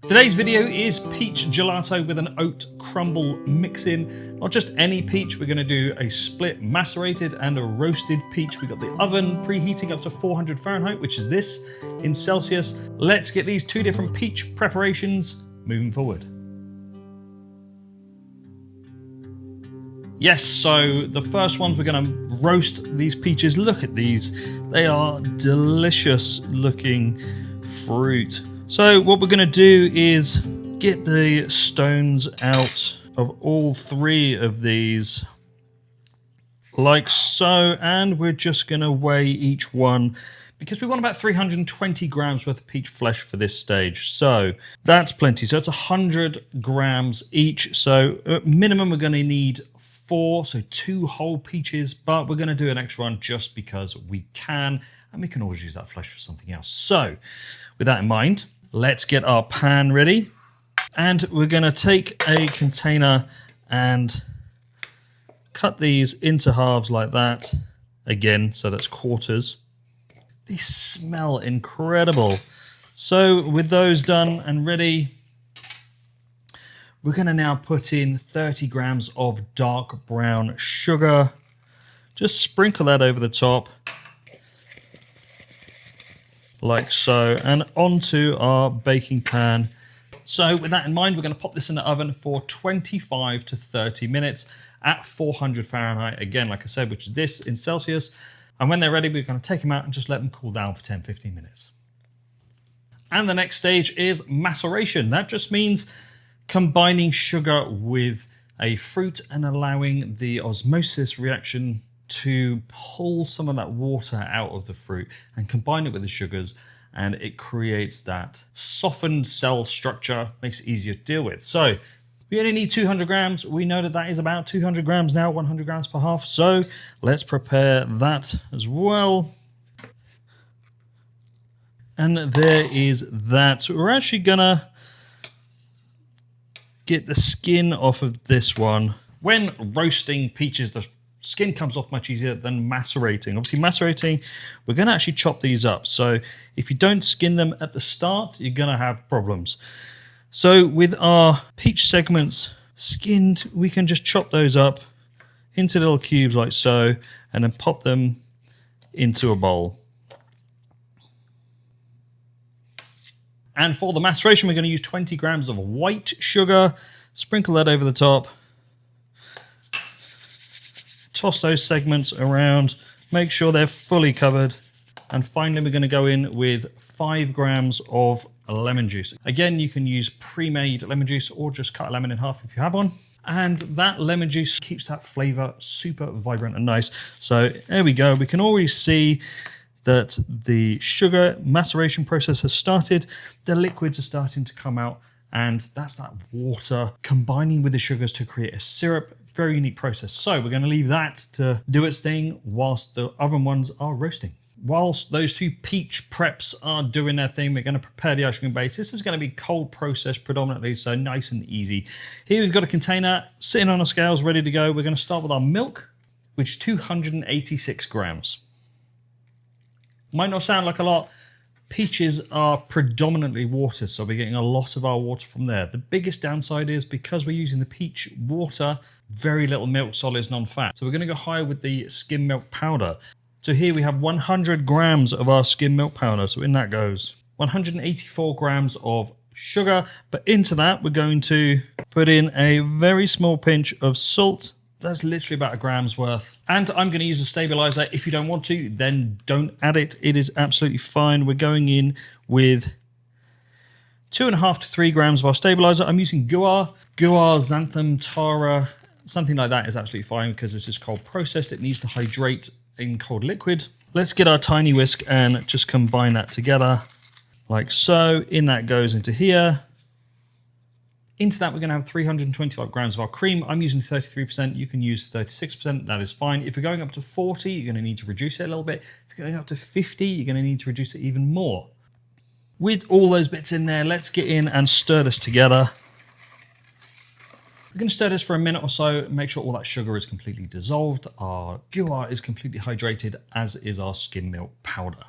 Today's video is peach gelato with an oat crumble mix-in. Not just any peach, we're going to do a split macerated and a roasted peach. We've got the oven preheating up to 400 Fahrenheit, which is this in Celsius. Let's get these two different peach preparations moving forward. Yes, so the first ones, we're going to roast these peaches. Look at these. They are delicious looking fruit. So what we're going to do is get the stones out of all three of these, like so, and we're just going to weigh each one because we want about 320 grams worth of peach flesh for this stage. So that's plenty. So it's 100 grams each. So at minimum, we're going to need 4, so 2 whole peaches, but we're going to do an extra one just because we can, and we can always use that flesh for something else. So with that in mind, let's get our pan ready, and we're going to take a container and cut these into halves like that. Again, so that's quarters. These smell incredible. So with those done and ready, we're going to now put in 30 grams of dark brown sugar. Just sprinkle that over the top, like so, and onto our baking pan. So with that in mind, we're going to pop this in the oven for 25 to 30 minutes at 400 Fahrenheit. Again, like I said, which is this in Celsius. And when they're ready, we're going to take them out and just let them cool down for 10-15 minutes. And the next stage is maceration. That just means combining sugar with a fruit and allowing the osmosis reaction to pull some of that water out of the fruit and combine it with the sugars, and it creates that softened cell structure, makes it easier to deal with. So we only need 200 grams. We know that that is about 200 grams now, 100 grams per half. So let's prepare that as well. And there is that. We're actually gonna get the skin off of this one. When roasting peaches, the skin comes off much easier than macerating. Obviously macerating, we're going to actually chop these up. So if you don't skin them at the start, you're going to have problems. So with our peach segments skinned, we can just chop those up into little cubes like so, and then pop them into a bowl. And for the maceration, we're going to use 20 grams of white sugar. Sprinkle that over the top. Toss those segments around. Make sure they're fully covered. And finally, we're going to go in with 5 grams of lemon juice. Again, you can use pre-made lemon juice or just cut a lemon in half if you have one. And that lemon juice keeps that flavor super vibrant and nice. So there we go. We can already see that the sugar maceration process has started. The liquids are starting to come out, and that's that water combining with the sugars to create a syrup. Very unique process. So we're going to leave that to do its thing whilst the oven ones are roasting. Whilst those two peach preps are doing their thing, we're going to prepare the ice cream base. This is going to be cold processed predominantly, so nice and easy. Here we've got a container sitting on our scales ready to go. We're going to start with our milk, which is 286 grams. Might not sound like a lot. Peaches are predominantly water, so we're getting a lot of our water from there. The biggest downside is because we're using the peach water, very little milk solids, non-fat. So we're going to go higher with the skim milk powder. So here we have 100 grams of our skim milk powder. So in that goes 184 grams of sugar. But into that, we're going to put in a very small pinch of salt. That's literally about a gram's worth. And I'm going to use a stabilizer. If you don't want to, then don't add it. It is absolutely fine. We're going in with 2.5 to 3 grams of our stabilizer. I'm using guar, xanthan, tara, something like that is absolutely fine because this is cold processed. It needs to hydrate in cold liquid. Let's get our tiny whisk and just combine that together like so. In that goes into here. Into that, we're going to have 325 grams of our cream. I'm using 33%. You can use 36%. That is fine. If you're going up to 40, you're going to need to reduce it a little bit. If you're going up to 50, you're going to need to reduce it even more. With all those bits in there, let's get in and stir this together. We're going to stir this for a minute or so, make sure all that sugar is completely dissolved. Our guar is completely hydrated, as is our skim milk powder.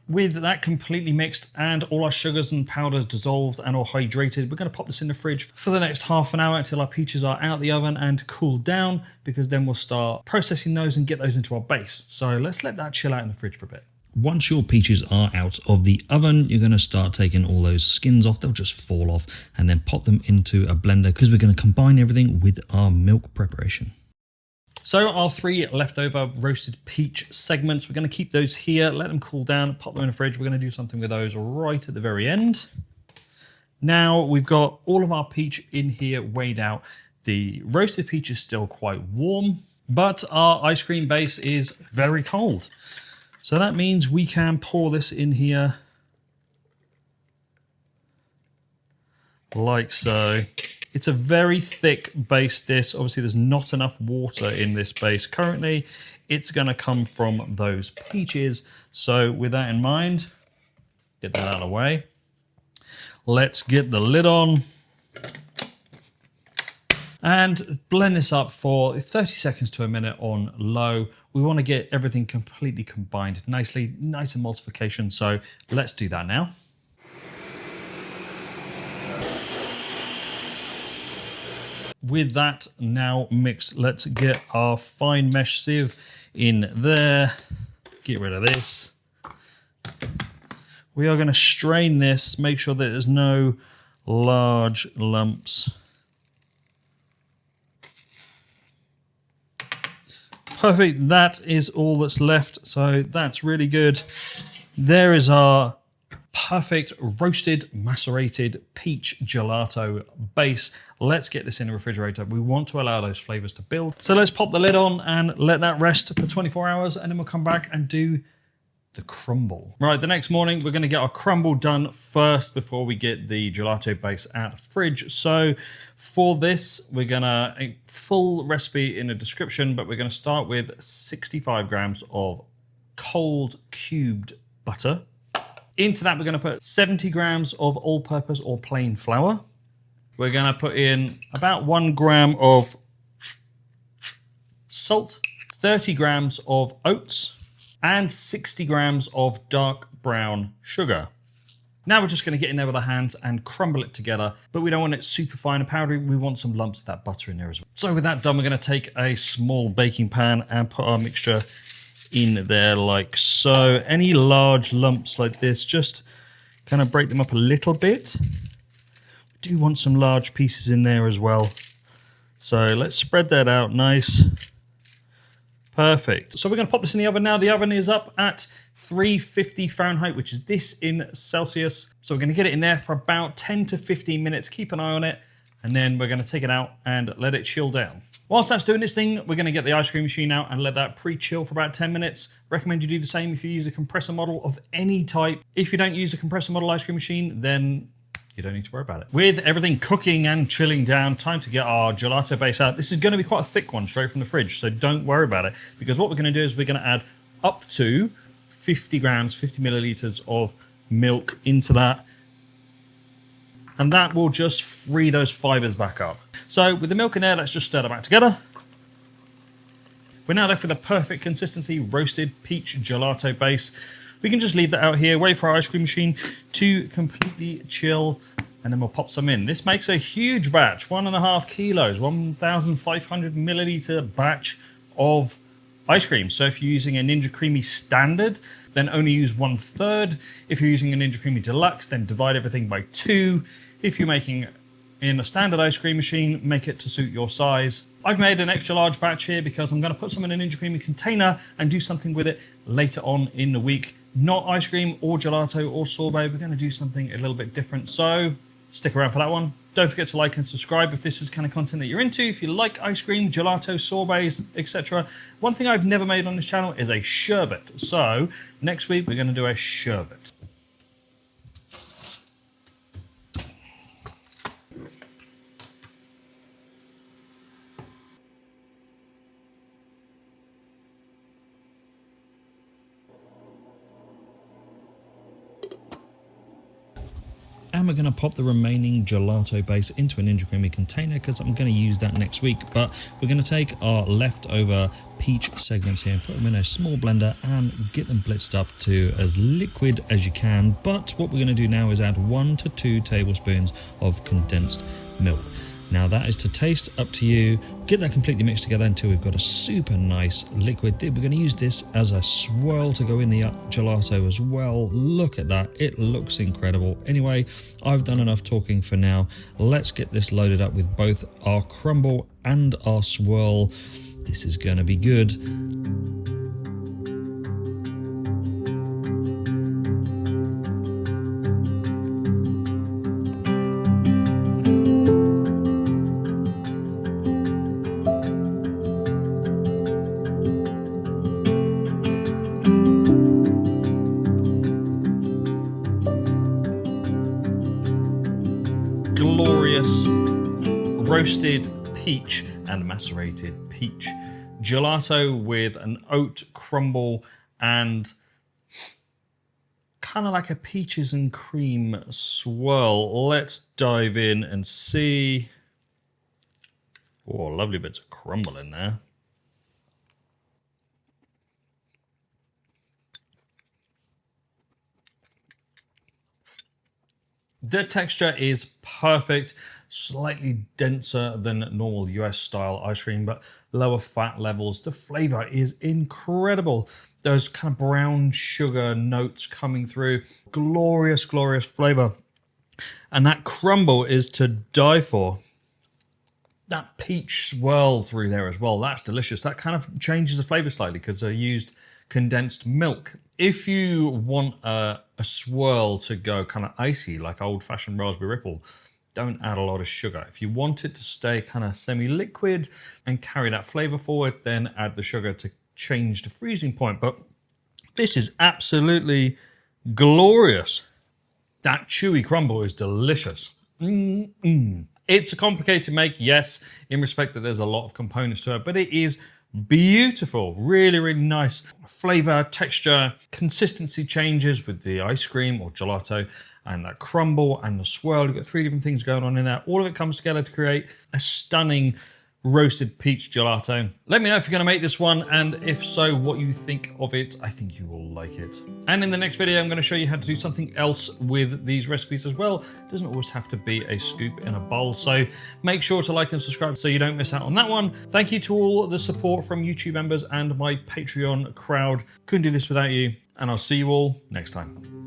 With that completely mixed and all our sugars and powders dissolved and all hydrated, we're going to pop this in the fridge for the next half an hour until our peaches are out of the oven and cooled down, because then we'll start processing those and get those into our base. So let's let that chill out in the fridge for a bit. Once your peaches are out of the oven, you're going to start taking all those skins off. They'll just fall off, and then pop them into a blender, because we're going to combine everything with our milk preparation. So our 3 leftover roasted peach segments, we're going to keep those here, let them cool down, pop them in the fridge. We're going to do something with those right at the very end. Now we've got all of our peach in here weighed out. The roasted peach is still quite warm, but our ice cream base is very cold. So that means we can pour this in here like so. It's a very thick base, this. Obviously, there's not enough water in this base currently. It's going to come from those peaches. So with that in mind, get that out of the way. Let's get the lid on and blend this up for 30 seconds to a minute on low. We want to get everything completely combined nicely, nice emulsification. So let's do that now. With that now mixed, let's get our fine mesh sieve in there. Get rid of this. We are going to strain this, make sure that there's no large lumps. Perfect, that is all that's left, so that's really good. There is our perfect roasted macerated peach gelato base. Let's get this in the refrigerator. We want to allow those flavors to build. So let's pop the lid on and let that rest for 24 hours, and then we'll come back and do the crumble. Right, the next morning we're going to get our crumble done first before we get the gelato base out of the fridge. So for this, we're going to, a full recipe in the description, but we're going to start with 65 grams of cold cubed butter. Into that, we're going to put 70 grams of all-purpose or plain flour. We're going to put in about 1 gram of salt, 30 grams of oats, and 60 grams of dark brown sugar. Now we're just going to get in there with our hands and crumble it together, but we don't want it super fine and powdery. We want some lumps of that butter in there as well. So with that done, we're going to take a small baking pan and put our mixture in there like so. Any large lumps like this, just kind of break them up a little bit. We do want some large pieces in there as well. So let's spread that out nice. Perfect. So we're going to pop this in the oven now. The oven is up at 350 Fahrenheit, which is this in Celsius. So we're going to get it in there for about 10 to 15 minutes. Keep an eye on it. And then we're going to take it out and let it chill down. Whilst that's doing this thing, we're going to get the ice cream machine out and let that pre-chill for about 10 minutes. Recommend you do the same if you use a compressor model of any type. If you don't use a compressor model ice cream machine, then you don't need to worry about it. With everything cooking and chilling down, time to get our gelato base out. This is going to be quite a thick one straight from the fridge, so don't worry about it, because what we're going to do is we're going to add up to 50 grams, 50 milliliters of milk into that. And that will just free those fibers back up. So with the milk in there, let's just stir that back together. We're now left with a perfect consistency roasted peach gelato base. We can just leave that out here, wait for our ice cream machine to completely chill, and then we'll pop some in. This makes a huge batch, 1.5 kilos, 1,500 milliliter batch of ice cream. So if you're using a Ninja Creamy Standard, then only use 1/3. If you're using a Ninja Creamy Deluxe, then divide everything by 2. If you're making in a standard ice cream machine, make it to suit your size. I've made an extra large batch here because I'm going to put some in a Ninja Creamy container and do something with it later on in the week. Not ice cream or gelato or sorbet. We're going to do something a little bit different. So stick around for that one. Don't forget to like and subscribe if this is the kind of content that you're into. If you like ice cream, gelato, sorbets, etc. One thing I've never made on this channel is a sherbet. So next week we're going to do a sherbet. and we're going to pop the remaining gelato base into a Ninja Creamy container because I'm going to use that next week. But we're going to take our leftover peach segments here and put them in a small blender and get them blitzed up to as liquid as you can. But what we're going to do now is add 1 to 2 tablespoons of condensed milk. Now that is to taste, up to you. Get that completely mixed together until we've got a super nice liquid. We're going to use this as a swirl to go in the gelato as well. Look at that, it looks incredible. Anyway, I've done enough talking for now. Let's get this loaded up with both our crumble and our swirl. This is going to be good. Glorious roasted peach and macerated peach gelato with an oat crumble and kind of like a peaches and cream swirl. Let's dive in and see. Oh, lovely bits of crumble in there. The texture is perfect, slightly denser than normal US style ice cream, but lower fat levels. The flavor is incredible. Those kind of brown sugar notes coming through. Glorious, glorious flavor. And that crumble is to die for. That peach swirl through there as well, that's delicious. That kind of changes the flavor slightly because I used condensed milk. If you want a swirl to go kind of icy, like old-fashioned raspberry ripple, don't add a lot of sugar. If you want it to stay kind of semi-liquid and carry that flavor forward, then add the sugar to change the freezing point. But this is absolutely glorious. That chewy crumble is delicious. It's a complicated make, yes, in respect that there's a lot of components to it, but it is beautiful, really, really nice flavor, texture, consistency changes with the ice cream or gelato and that crumble and the swirl. You've got 3 different things going on in there. All of it comes together to create a stunning roasted peach gelato. Let me know if you're going to make this one, and if so, what you think of it. I think you will like it. And in the next video, I'm going to show you how to do something else with these recipes as well. It doesn't always have to be a scoop in a bowl, so make sure to like and subscribe so you don't miss out on that one. Thank you to all the support from YouTube members and my Patreon crowd. Couldn't do this without you, and I'll see you all next time.